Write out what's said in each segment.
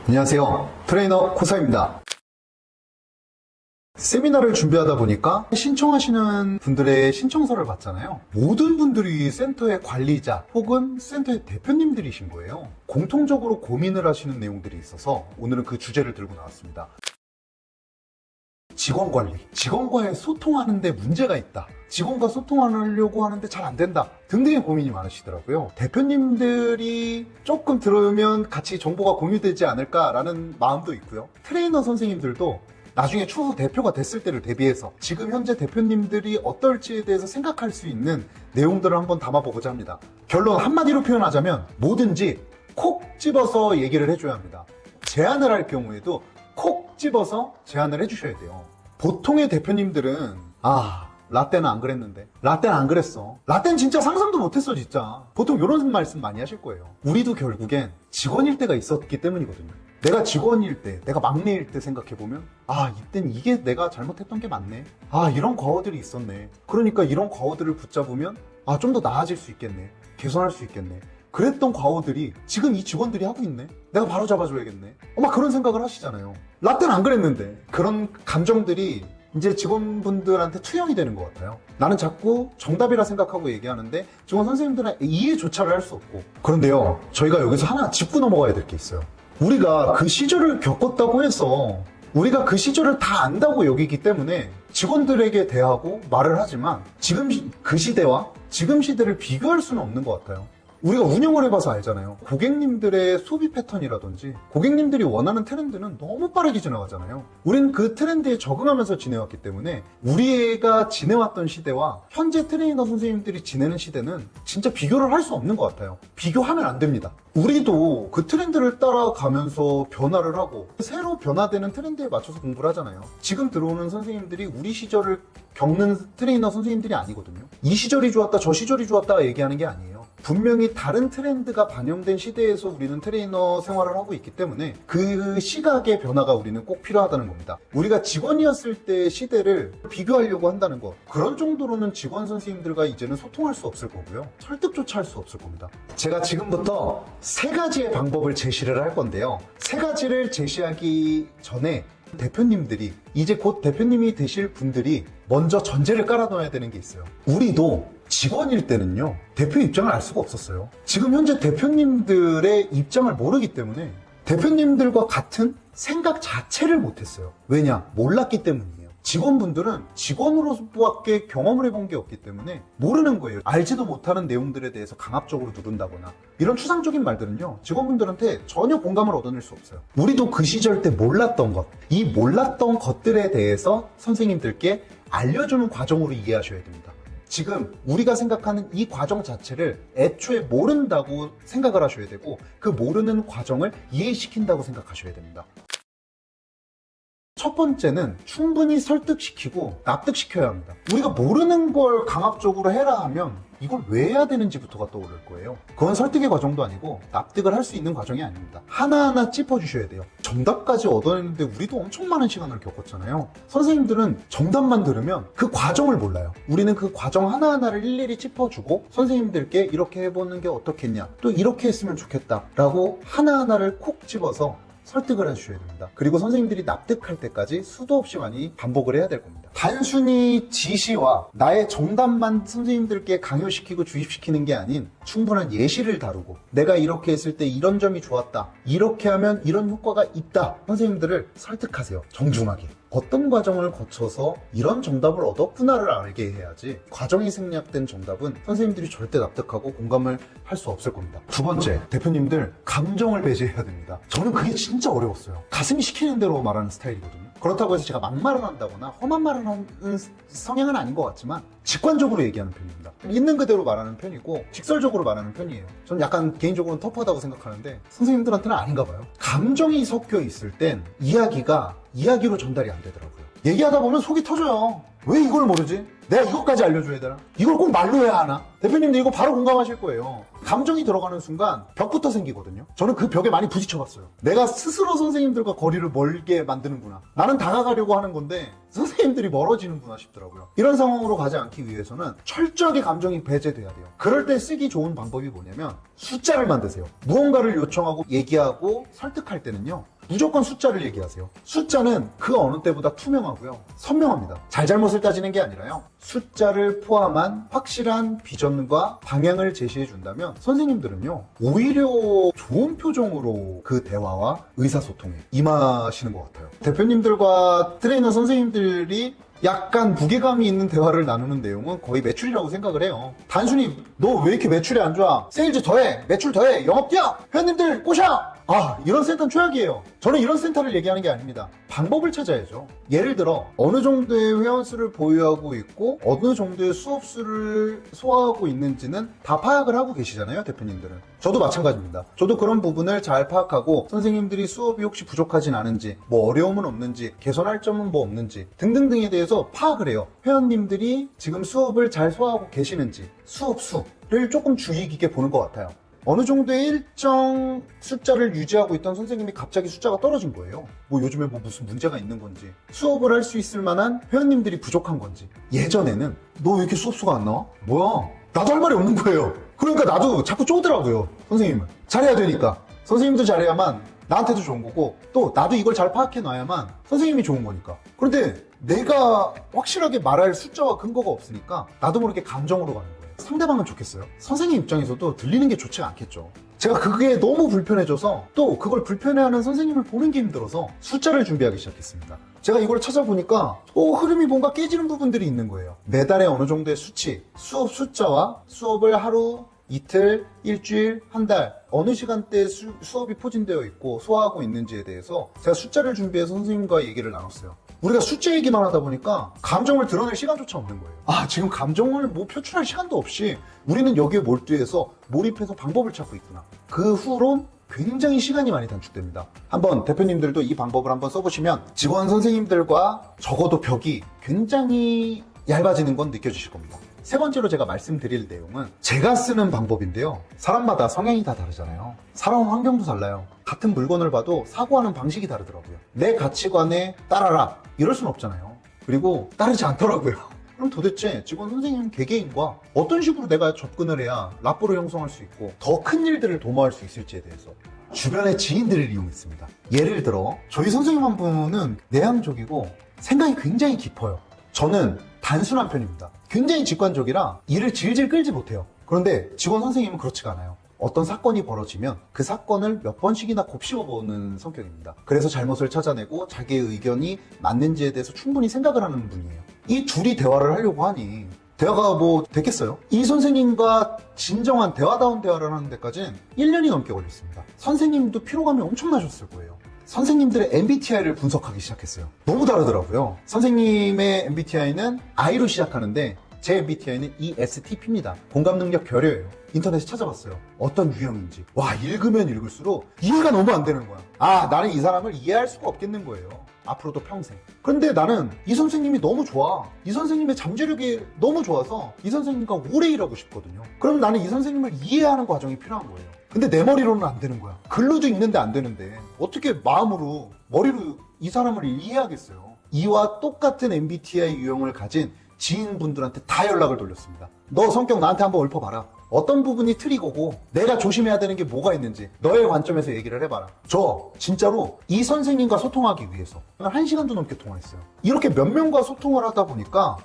안녕하세요. 트레이너 코사입니다. 세미나를 준비하다 보니까 신청하시는 분들의 신청서를 봤잖아요. 모든 분들이 센터의 관리자 혹은 센터의 대표님들이신 거예요. 공통적으로 고민을 하시는 내용들이 있어서 오늘은 그 주제를 들고 나왔습니다. 직원 관리, 직원과의 소통하는데 문제가 있다. 직원과 소통하려고 하는데 잘 안 된다. 등등의 고민이 많으시더라고요. 대표님들이 조금 들으면 같이 정보가 공유되지 않을까라는 마음도 있고요. 트레이너 선생님들도 나중에 추후 대표가 됐을 때를 대비해서 지금 현재 대표님들이 어떨지에 대해서 생각할 수 있는 내용들을 한번 담아보고자 합니다. 결론 한마디로 표현하자면 뭐든지 콕 집어서 얘기를 해줘야 합니다. 제안을 할 경우에도 콕 집어서 제안을 해주셔야 돼요. 보통의 대표님들은 라떼는 안 그랬는데, 라떼는 안 그랬어, 라떼는 진짜 상상도 못했어 진짜, 보통 이런 말씀 많이 하실 거예요. 우리도 결국엔 직원일 때가 있었기 때문이거든요. 내가 직원일 때, 내가 막내일 때 생각해보면 이땐 이게 내가 잘못했던 게 맞네, 이런 과오들이 있었네, 그러니까 이런 과오들을 붙잡으면 좀 더 나아질 수 있겠네, 개선할 수 있겠네, 그랬던 과오들이 지금 이 직원들이 하고 있네, 내가 바로 잡아줘야겠네, 그런 생각을 하시잖아요. 라떼는 안 그랬는데. 그런 감정들이 이제 직원분들한테 투영이 되는 것 같아요. 나는 자꾸 정답이라 생각하고 얘기하는데 직원 선생님들은 이해조차를 할 수 없고. 그런데요, 저희가 여기서 하나 짚고 넘어가야 될 게 있어요. 우리가 그 시절을 겪었다고 해서 우리가 그 시절을 다 안다고 여기기 때문에 직원들에게 대하고 말을 하지만 지금 그 시대와 지금 시대를 비교할 수는 없는 것 같아요. 우리가 운영을 해봐서 알잖아요. 고객님들의 소비 패턴이라든지 고객님들이 원하는 트렌드는 너무 빠르게 지나가잖아요. 우리는 그 트렌드에 적응하면서 지내왔기 때문에 우리가 지내왔던 시대와 현재 트레이너 선생님들이 지내는 시대는 진짜 비교를 할 수 없는 것 같아요. 비교하면 안 됩니다. 우리도 그 트렌드를 따라가면서 변화를 하고 새로 변화되는 트렌드에 맞춰서 공부를 하잖아요. 지금 들어오는 선생님들이 우리 시절을 겪는 트레이너 선생님들이 아니거든요. 이 시절이 좋았다, 저 시절이 좋았다 얘기하는 게 아니에요. 분명히 다른 트렌드가 반영된 시대에서 우리는 트레이너 생활을 하고 있기 때문에 그 시각의 변화가 우리는 꼭 필요하다는 겁니다. 우리가 직원이었을 때 시대를 비교하려고 한다는 것, 그런 정도로는 직원 선생님들과 이제는 소통할 수 없을 거고요. 설득조차 할 수 없을 겁니다. 제가 지금부터 3가지의 방법을 제시를 할 건데요. 3가지를 제시하기 전에 대표님들이, 이제 곧 대표님이 되실 분들이 먼저 전제를 깔아놔야 되는 게 있어요. 우리도 직원일 때는요, 대표 입장을 알 수가 없었어요. 지금 현재 대표님들의 입장을 모르기 때문에 대표님들과 같은 생각 자체를 못했어요. 왜냐? 몰랐기 때문이에요. 직원분들은 직원으로밖에 경험을 해본 게 없기 때문에 모르는 거예요. 알지도 못하는 내용들에 대해서 강압적으로 누른다거나 이런 추상적인 말들은요, 직원분들한테 전혀 공감을 얻어낼 수 없어요. 우리도 그 시절 때 몰랐던 것, 이 몰랐던 것들에 대해서 선생님들께 알려주는 과정으로 이해하셔야 됩니다. 지금 우리가 생각하는 이 과정 자체를 애초에 모른다고 생각을 하셔야 되고, 그 모르는 과정을 이해시킨다고 생각하셔야 됩니다. 첫 번째는 충분히 설득시키고 납득시켜야 합니다. 우리가 모르는 걸 강압적으로 해라 하면 이걸 왜 해야 되는지부터가 떠오를 거예요. 그건 설득의 과정도 아니고 납득을 할 수 있는 과정이 아닙니다. 하나하나 짚어주셔야 돼요. 정답까지 얻어내는데 우리도 엄청 많은 시간을 겪었잖아요. 선생님들은 정답만 들으면 그 과정을 몰라요. 우리는 그 과정 하나하나를 일일이 짚어주고 선생님들께 이렇게 해보는 게 어떻겠냐, 또 이렇게 했으면 좋겠다 라고 하나하나를 콕 집어서 설득을 해주셔야 됩니다. 그리고 선생님들이 납득할 때까지 수도 없이 많이 반복을 해야 될 겁니다. 단순히 지시와 나의 정답만 선생님들께 강요시키고 주입시키는 게 아닌 충분한 예시를 다루고, 내가 이렇게 했을 때 이런 점이 좋았다, 이렇게 하면 이런 효과가 있다, 선생님들을 설득하세요. 정중하게. 어떤 과정을 거쳐서 이런 정답을 얻었구나를 알게 해야지, 과정이 생략된 정답은 선생님들이 절대 납득하고 공감을 할 수 없을 겁니다. 두 번째, 대표님들 감정을 배제해야 됩니다. 저는 그게 진짜 어려웠어요. 가슴이 시키는 대로 말하는 스타일이거든요. 그렇다고 해서 제가 막말을 한다거나 험한 말을 하는 성향은 아닌 것 같지만 직관적으로 얘기하는 편입니다. 있는 그대로 말하는 편이고 직설적으로 말하는 편이에요. 저는 약간 개인적으로는 터프하다고 생각하는데 선생님들한테는 아닌가 봐요. 감정이 섞여 있을 땐 이야기가 이야기로 전달이 안 되더라고요. 얘기하다 보면 속이 터져요. 왜 이걸 모르지? 내가 이것까지 알려줘야 되나? 이걸 꼭 말로 해야 하나? 대표님도 이거 바로 공감하실 거예요. 감정이 들어가는 순간 벽부터 생기거든요. 저는 그 벽에 많이 부딪혀봤어요. 내가 스스로 선생님들과 거리를 멀게 만드는구나. 나는 다가가려고 하는 건데 선생님들이 멀어지는구나 싶더라고요. 이런 상황으로 가지 않기 위해서는 철저하게 감정이 배제돼야 돼요. 그럴 때 쓰기 좋은 방법이 뭐냐면 숫자를 만드세요. 무언가를 요청하고 얘기하고 설득할 때는요, 무조건 숫자를 얘기하세요. 숫자는 그 어느 때보다 투명하고요, 선명합니다. 잘잘못을 따지는 게 아니라요, 숫자를 포함한 확실한 비전과 방향을 제시해 준다면 선생님들은요, 오히려 좋은 표정으로 그 대화와 의사소통에 임하시는 것 같아요. 대표님들과 트레이너 선생님들이 약간 무게감이 있는 대화를 나누는 내용은 거의 매출이라고 생각을 해요. 단순히 너 왜 이렇게 매출이 안 좋아? 세일즈 더해! 매출 더해! 영업 뛰어! 회원님들 꼬셔! 이런 센터는 최악이에요. 저는 이런 센터를 얘기하는 게 아닙니다. 방법을 찾아야죠. 예를 들어 어느 정도의 회원수를 보유하고 있고 어느 정도의 수업수를 소화하고 있는지는 다 파악을 하고 계시잖아요, 대표님들은. 저도 마찬가지입니다. 저도 그런 부분을 잘 파악하고 선생님들이 수업이 혹시 부족하진 않은지, 뭐 어려움은 없는지, 개선할 점은 뭐 없는지 등등등에 대해서 파악을 해요. 회원님들이 지금 수업을 잘 소화하고 계시는지, 수업수를 조금 주의 깊게 보는 것 같아요. 어느 정도의 일정 숫자를 유지하고 있던 선생님이 갑자기 숫자가 떨어진 거예요. 뭐 요즘에 뭐 무슨 문제가 있는 건지, 수업을 할 수 있을 만한 회원님들이 부족한 건지. 예전에는 너 왜 이렇게 수업수가 안 나와? 뭐야? 나도 할 말이 없는 거예요. 그러니까 나도 자꾸 쪼더라고요, 선생님은. 잘해야 되니까. 선생님도 잘해야만 나한테도 좋은 거고, 또 나도 이걸 잘 파악해 놔야만 선생님이 좋은 거니까. 그런데 내가 확실하게 말할 숫자와 근거가 없으니까 나도 모르게 감정으로 가는 거예요. 상대방은 좋겠어요? 선생님 입장에서도 들리는 게 좋지 않겠죠. 제가 그게 너무 불편해져서, 또 그걸 불편해하는 선생님을 보는 게 힘들어서 숫자를 준비하기 시작했습니다. 제가 이걸 찾아보니까 흐름이 뭔가 깨지는 부분들이 있는 거예요. 매달에 어느 정도의 수치, 수업 숫자와 수업을 하루, 이틀, 일주일, 한 달, 어느 시간대에 수업이 포진되어 있고 소화하고 있는지에 대해서 제가 숫자를 준비해서 선생님과 얘기를 나눴어요. 우리가 숫자 얘기만 하다 보니까 감정을 드러낼 시간조차 없는 거예요. 지금 감정을 뭐 표출할 시간도 없이 우리는 여기에 몰두해서 몰입해서 방법을 찾고 있구나. 그 후론 굉장히 시간이 많이 단축됩니다. 한번 대표님들도 이 방법을 한번 써보시면 직원 선생님들과 적어도 벽이 굉장히 얇아지는 건 느껴지실 겁니다. 세 번째로 제가 말씀드릴 내용은 제가 쓰는 방법인데요. 사람마다 성향이 다 다르잖아요. 살아온 환경도 달라요. 같은 물건을 봐도 사고하는 방식이 다르더라고요. 내 가치관에 따라라, 이럴 순 없잖아요. 그리고 따르지 않더라고요. 그럼 도대체 직원 선생님 개개인과 어떤 식으로 내가 접근을 해야 라포를 형성할 수 있고 더 큰 일들을 도모할 수 있을지에 대해서 주변의 지인들을 이용했습니다. 예를 들어 저희 선생님 한 분은 내향적이고 생각이 굉장히 깊어요. 저는 단순한 편입니다. 굉장히 직관적이라 일을 질질 끌지 못해요. 그런데 직원 선생님은 그렇지가 않아요. 어떤 사건이 벌어지면 그 사건을 몇 번씩이나 곱씹어보는 성격입니다. 그래서 잘못을 찾아내고 자기의 의견이 맞는지에 대해서 충분히 생각을 하는 분이에요. 이 둘이 대화를 하려고 하니 대화가 뭐 됐겠어요? 이 선생님과 진정한 대화다운 대화를 하는 데까지는 1년이 넘게 걸렸습니다. 선생님도 피로감이 엄청나셨을 거예요. 선생님들의 MBTI를 분석하기 시작했어요. 너무 다르더라고요. 선생님의 MBTI는 I로 시작하는데 제 MBTI는 ESTP입니다. 공감 능력 결여예요. 인터넷에 찾아봤어요. 어떤 유형인지. 읽으면 읽을수록 이해가 너무 안 되는 거야. 나는 이 사람을 이해할 수가 없겠는 거예요. 앞으로도 평생. 그런데 나는 이 선생님이 너무 좋아. 이 선생님의 잠재력이 너무 좋아서 이 선생님과 오래 일하고 싶거든요. 그럼 나는 이 선생님을 이해하는 과정이 필요한 거예요. 근데 내 머리로는 안 되는 거야. 글로도 읽는데 안 되는데 어떻게 마음으로, 머리로 이 사람을 이해하겠어요. 이와 똑같은 MBTI 유형을 가진 지인분들한테 다 연락을 돌렸습니다. 너 성격 나한테 한번 읊어봐라. 어떤 부분이 트리거고 내가 조심해야 되는 게 뭐가 있는지 너의 관점에서 얘기를 해봐라. 저 진짜로 이 선생님과 소통하기 위해서 1시간도 넘게 통화했어요. 이렇게 몇 명과 소통을 하다 보니까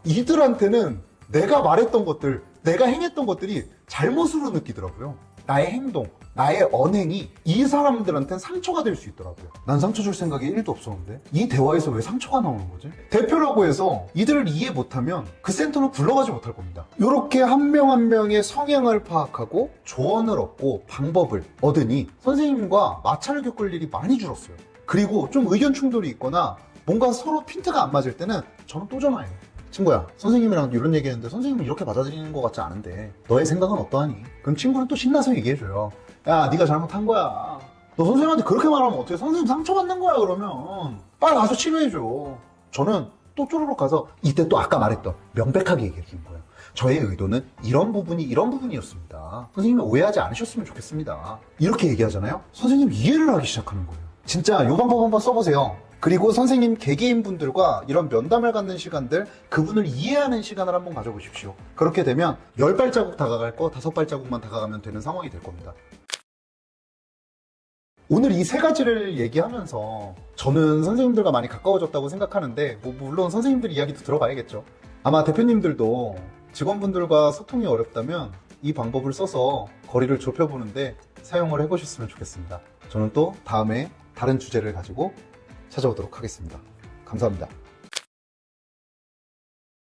이들한테는 내가 말했던 것들, 내가 행했던 것들이 잘못으로 느끼더라고요. 나의 행동, 나의 언행이 이 사람들한테는 상처가 될 수 있더라고요. 난 상처 줄 생각이 1도 없었는데 이 대화에서 왜 상처가 나오는 거지? 대표라고 해서 이들을 이해 못하면 그 센터는 굴러가지 못할 겁니다. 이렇게 한 명 한 명의 성향을 파악하고 조언을 얻고 방법을 얻으니 선생님과 마찰을 겪을 일이 많이 줄었어요. 그리고 좀 의견 충돌이 있거나 뭔가 서로 핀트가 안 맞을 때는 저는 또 전화해요. 친구야, 선생님이랑 이런 얘기했는데 선생님은 이렇게 받아들이는 것 같지 않은데 너의 생각은 어떠하니? 그럼 친구는 또 신나서 얘기해줘요. 야, 네가 잘못한 거야. 너 선생님한테 그렇게 말하면 어떻게? 선생님 상처받는 거야. 그러면 빨리 가서 치료해줘. 저는 또 쪼르륵 가서 이때 또 아까 말했던 명백하게 얘기해 주는 거예요. 저의 의도는 이런 부분이었습니다. 선생님이 오해하지 않으셨으면 좋겠습니다. 이렇게 얘기하잖아요. 선생님 이해를 하기 시작하는 거예요. 진짜 이 방법 한번 써보세요. 그리고 선생님 개개인 분들과 이런 면담을 갖는 시간들, 그분을 이해하는 시간을 한번 가져보십시오. 그렇게 되면 10발자국 다가갈 거 5발자국만 다가가면 되는 상황이 될 겁니다. 오늘 이 세 가지를 얘기하면서 저는 선생님들과 많이 가까워졌다고 생각하는데, 물론 선생님들 이야기도 들어봐야겠죠. 아마 대표님들도 직원분들과 소통이 어렵다면 이 방법을 써서 거리를 좁혀보는데 사용을 해보셨으면 좋겠습니다. 저는 또 다음에 다른 주제를 가지고 찾아오도록 하겠습니다. 감사합니다.